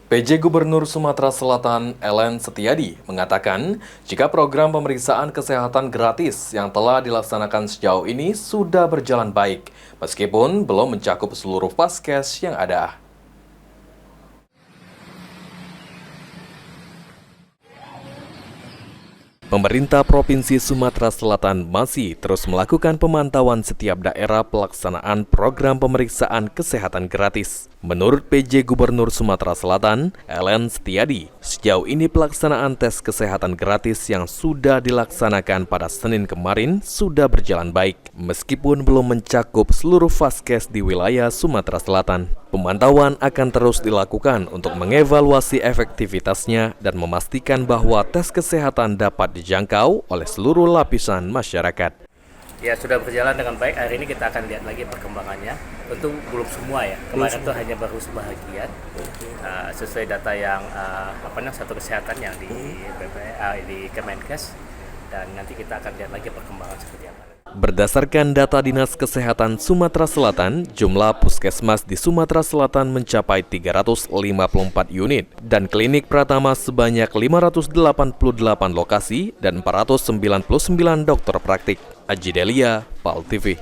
PJ Gubernur Sumatera Selatan Ellen Setiadi mengatakan jika program pemeriksaan kesehatan gratis yang telah dilaksanakan sejauh ini sudah berjalan baik, meskipun belum mencakup seluruh vaskes yang ada. Pemerintah Provinsi Sumatera Selatan masih terus melakukan pemantauan setiap daerah pelaksanaan program pemeriksaan kesehatan gratis. Menurut PJ Gubernur Sumatera Selatan, Ellen Setiadi, sejauh ini pelaksanaan tes kesehatan gratis yang sudah dilaksanakan pada Senin kemarin sudah berjalan baik, meskipun belum mencakup seluruh vaskes di wilayah Sumatera Selatan. Pemantauan akan terus dilakukan untuk mengevaluasi efektivitasnya dan memastikan bahwa tes kesehatan dapat dijangkau oleh seluruh lapisan masyarakat. Ya, sudah berjalan dengan baik. Hari ini kita akan lihat lagi perkembangannya. Tentu belum semua ya. Kemarin itu hanya baru sebahagian sesuai data yang satu kesehatan yang di Kemenkes, dan nanti kita akan lihat lagi perkembangan seperti apa. Berdasarkan data Dinas Kesehatan Sumatera Selatan, jumlah puskesmas di Sumatera Selatan mencapai 354 unit dan klinik Pratama sebanyak 588 lokasi dan 499 dokter praktik. Aji Delia, PAL TV.